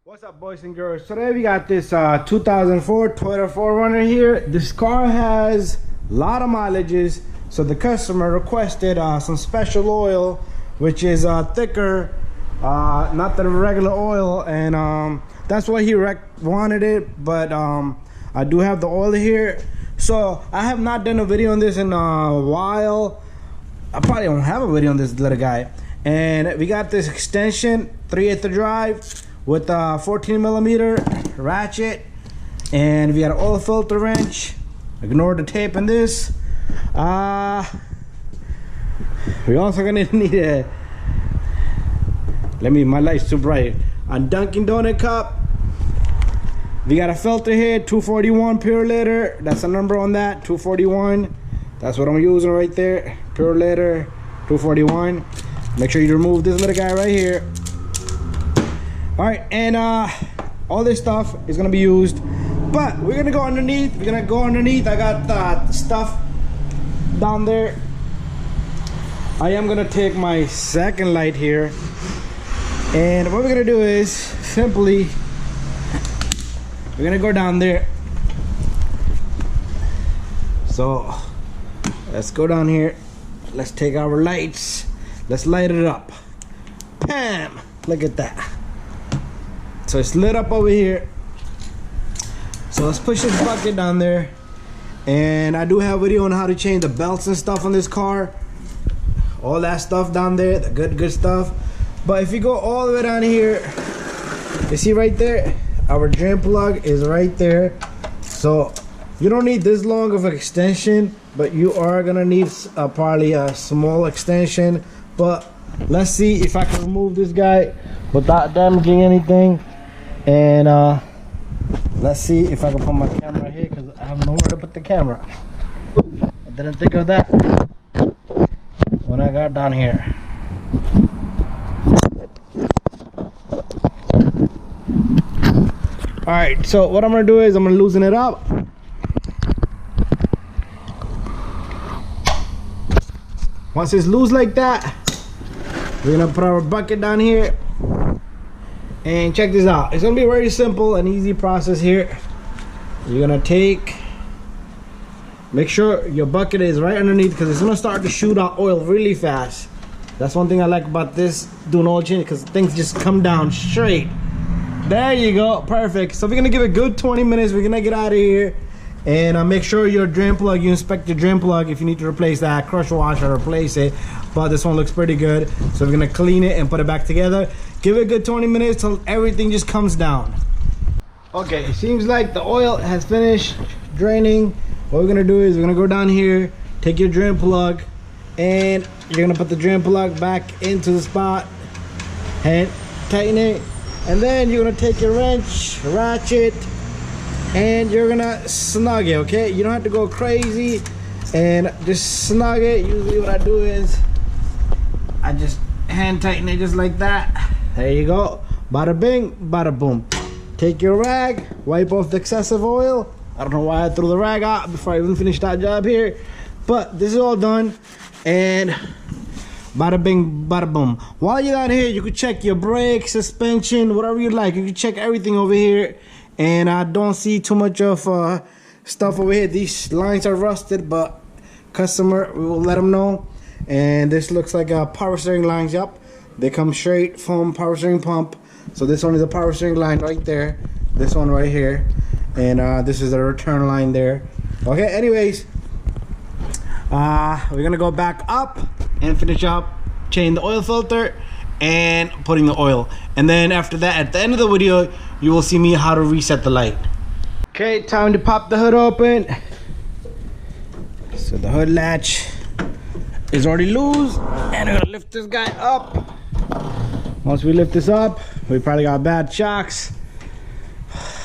What's up, boys and girls? Today we got this 2004 Toyota 4Runner here. This car has a lot of mileages, so the customer requested some special oil, which is thicker, not the regular oil, and that's why he wanted it. But I do have the oil here, so I have not done a video on this in a while. I probably don't have a video on this little guy. And we got this extension 3/8 drive with a 14mm ratchet, and we got an oil filter wrench. Ignore the tape in this. We also gonna need a, my light's too bright, a Dunkin' Donut cup. We got a filter here, 241 pure liter. That's the number on that, 241. That's what I'm using right there, pure liter 241. Make sure you remove this little guy right here. All right, and all this stuff is gonna be used, but we're gonna go underneath. I got stuff down there. I am gonna take my second light here, and what we're gonna do is simply we're gonna go down there. So let's go down here. Let's take our lights. Let's light it up. Bam! Look at that. So it's lit up over here. So let's push this bucket down there. And I do have a video on how to change the belts and stuff on this car. All that stuff down there, the good stuff. But if you go all the way down here, you see right there, our drain plug is right there. So you don't need this long of an extension, but you are gonna need probably a small extension. But let's see if I can remove this guy without damaging anything. And let's see if I can put my camera here, because I have nowhere to put the camera. I didn't think of that when I got down here. All right, so what I'm gonna do is I'm gonna loosen it up. Once it's loose like that, we're gonna put our bucket down here. And check this out. It's gonna be very simple and easy process here. You're gonna make sure your bucket is right underneath, because it's gonna start to shoot out oil really fast. That's one thing I like about this doing oil change, because things just come down straight. There you go, perfect. So we're gonna give it a good 20 minutes. We're gonna get out of here, and make sure your drain plug, you inspect your drain plug. If you need to replace that, crush wash or replace it. But this one looks pretty good, so we're gonna clean it and put it back together. Give it a good 20 minutes till everything just comes down. Okay, it seems like the oil has finished draining. What we're gonna do is we're gonna go down here, take your drain plug, and you're gonna put the drain plug back into the spot and tighten it. And then you're gonna take your wrench, ratchet, and you're gonna snug it, okay? You don't have to go crazy, and just snug it. Usually what I do is I just hand tighten it just like that. There you go. Bada bing, bada boom. Take your rag, wipe off the excessive oil. I don't know why I threw the rag out before I even finished that job here, but this is all done. And bada bing, bada boom. While you're out here, you could check your brakes, suspension, whatever you like. You can check everything over here. And I don't see too much of stuff over here. These lines are rusted, but customer, we will let them know. And this looks like a power steering lines. Yep, they come straight from power steering pump. So this one is a power steering line right there, this one right here, and this is a return line there. Okay, anyways, we're gonna go back up and finish up changing the oil filter and putting the oil. And then after that, at the end of the video, you will see me how to reset the light. Okay, time to pop the hood open. So the hood latch is already loose, and we're gonna lift this guy up. Once we lift this up, we probably got bad shocks.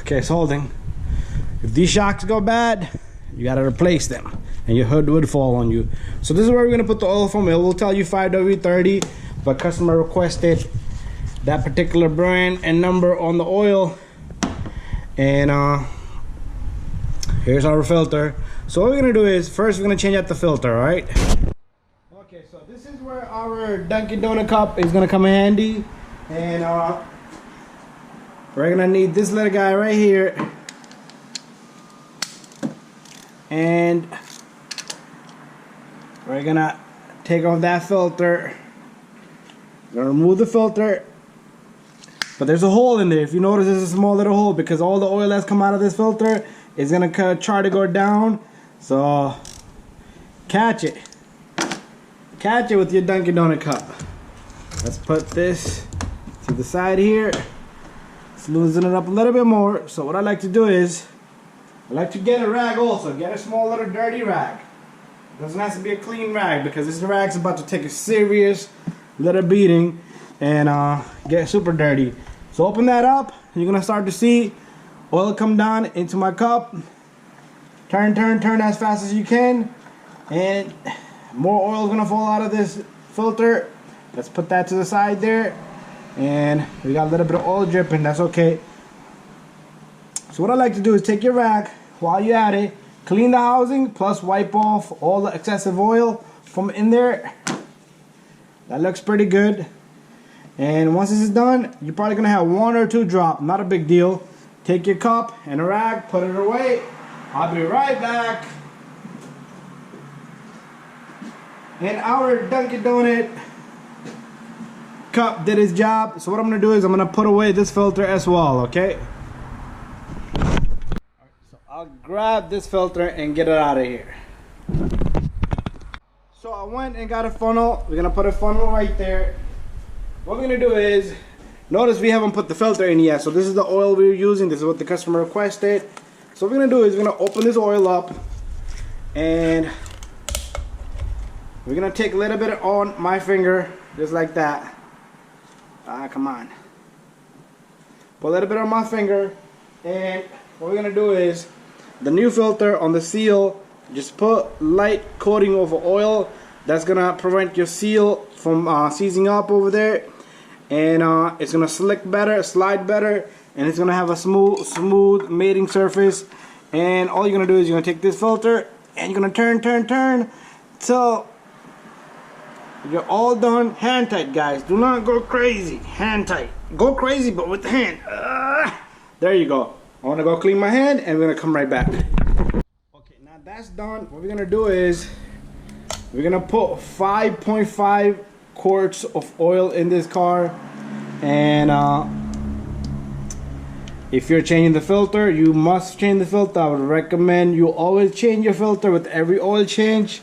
Okay, it's holding. If these shocks go bad, you gotta replace them, and your hood would fall on you. So this is where we're gonna put the oil from. It will tell you 5W30, but customer requested that particular brand and number on the oil. And here's our filter. So what we're gonna do is first we're gonna change out the filter, all right? Okay, so this is where our Dunkin' Donut cup is gonna come in handy. And We're gonna need this little guy right here, and we're gonna take off that filter. We're gonna remove the filter, but there's a hole in there. If you notice, there's a small little hole because all the oil that's come out of this filter is gonna try to go down. So catch it with your Dunkin' Donut cup. Let's put this to the side here. Let's loosen it up a little bit more. So what I like to do is, I like to get a rag also. Get a small little dirty rag. It doesn't have to be a clean rag because this rag's about to take a serious little beating and get super dirty. So open that up. You're gonna start to see oil come down into my cup. Turn as fast as you can, and more oil is gonna fall out of this filter. Let's put that to the side there, and we got a little bit of oil dripping. That's okay. So what I like to do is take your rag while you're at it, clean the housing, plus wipe off all the excessive oil from in there. That looks pretty good. And once this is done, you're probably gonna have 1 or 2 drop. Not a big deal. Take your cup and a rag, put it away. I'll be right back. And our Dunkin' Donut cup did its job. So what I'm gonna do is I'm gonna put away this filter as well, okay? So I'll grab this filter and get it out of here. So I went and got a funnel. We're gonna put a funnel right there. What we're gonna do is, notice we haven't put the filter in yet. So this is the oil we're using. This is what the customer requested. So what we're gonna do is we're gonna open this oil up, and we're gonna take a little bit on my finger, just like that. Come on. Put a little bit on my finger, and what we're gonna do is, the new filter on the seal, just put light coating of oil. That's gonna prevent your seal from seizing up over there, and it's gonna slick better, slide better, and it's gonna have a smooth mating surface. And all you're gonna do is you're gonna take this filter and you're gonna turn till you're all done. Hand tight, guys. Do not go crazy. Hand tight. Go crazy, but with the hand. There you go. I want to go clean my hand, and we're gonna come right back. Okay, now that's done. What we're gonna do is we're gonna put 5.5 quarts of oil in this car, and if you're changing the filter, you must change the filter. I would recommend you always change your filter with every oil change.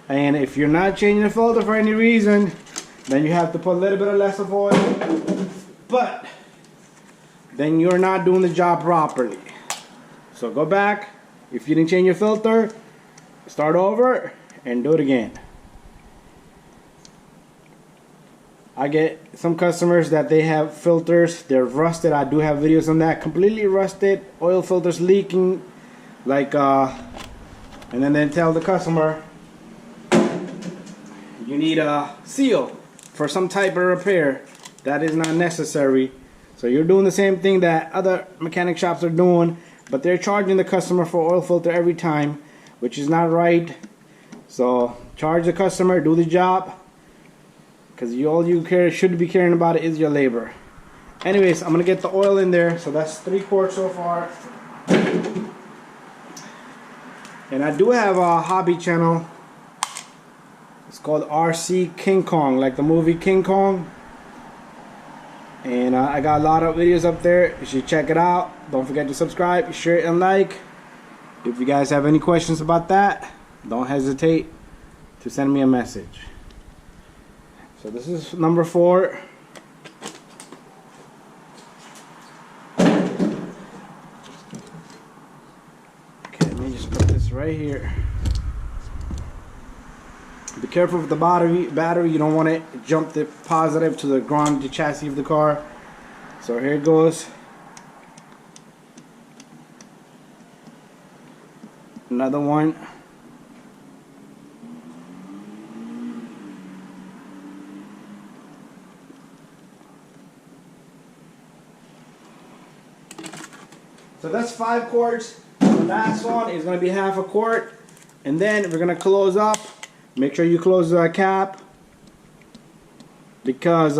And if you're not changing the filter for any reason, then you have to put a little bit of less of oil. But then you're not doing the job properly. So go back. If you didn't change your filter, start over and do it again. I get some customers that they have filters, they're rusted. I do have videos on that. Completely rusted, oil filters leaking, like and then they tell the customer you need a seal for some type of repair. That is not necessary. So you're doing the same thing that other mechanic shops are doing, but they're charging the customer for oil filter every time, which is not right. So charge the customer, do the job, because all you should be caring about is your labor. Anyways, I'm gonna get the oil in there. So that's 3 quarts so far. And I do have a hobby channel. It's called RC King Kong, like the movie King Kong. And I got a lot of videos up there. You should check it out. Don't forget to subscribe, share, and like. If you guys have any questions about that, don't hesitate to send me a message. So this is number 4. Okay, let me just put this right here. Be careful with the battery. You don't want to jump the positive to the ground, the chassis of the car. So here it goes. Another one. So that's 5 quarts. The last one is going to be half a quart. And then we're going to close up. Make sure you close the cap, because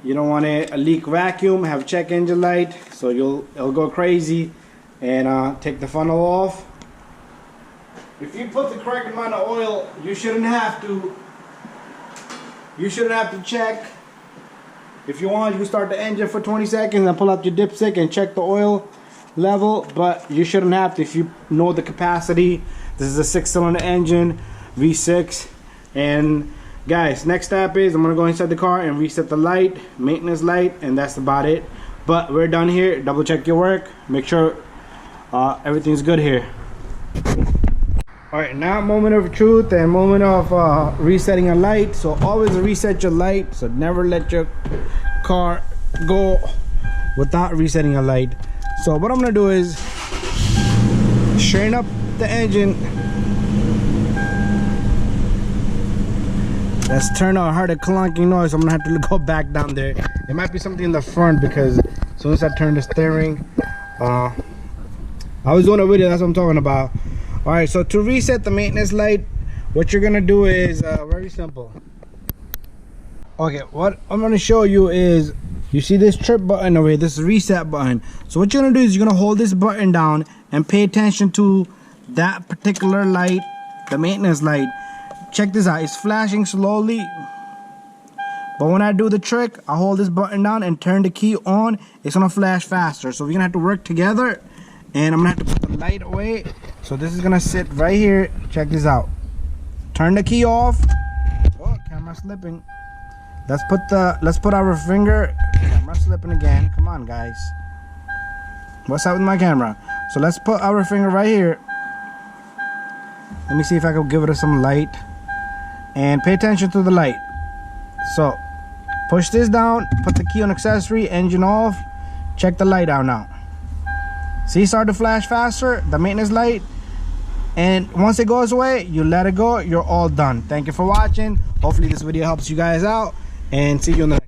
You don't want a leak vacuum. Have check engine light, so it'll go crazy and take the funnel off. If you put the correct amount of oil, you shouldn't have to. You shouldn't have to check. If you want, you can start the engine for 20 seconds and pull out your dipstick and check the oil level, but you shouldn't have to if you know the capacity. This is a 6-cylinder engine, V6. And guys, next step is I'm gonna go inside the car and reset the light, maintenance light, and that's about it. But we're done here. Double check your work, make sure everything's good here. All right, now moment of truth and moment of resetting a light. So always reset your light, so never let your car go without resetting a light. So what I'm gonna do is straighten up the engine. Let's turn on. I heard a clunking noise, so I'm gonna have to go back down there. It might be something in the front because as soon as I turn the steering, I was doing a video, that's what I'm talking about. All right, so to reset the maintenance light, what you're gonna do is very simple. Okay, what I'm gonna show you is, you see this trip button over here, this reset button. So what you're gonna do is you're gonna hold this button down and pay attention to that particular light, the maintenance light. Check this out, it's flashing slowly. But when I do the trick, I hold this button down and turn the key on, it's gonna flash faster. So we're gonna have to work together, and I'm gonna have to put the light away. So this is gonna sit right here. Check this out. Turn the key off. Oh, camera slipping. Let's put our finger. Camera slipping again. Come on, guys. What's up with my camera? So let's put our finger right here. Let me see if I can give it some light. And pay attention to the light. So push this down. Put the key on accessory. Engine off. Check the light out now. See, it started to flash faster, the maintenance light. And once it goes away, you let it go, you're all done. Thank you for watching. Hopefully this video helps you guys out, and see you in the next.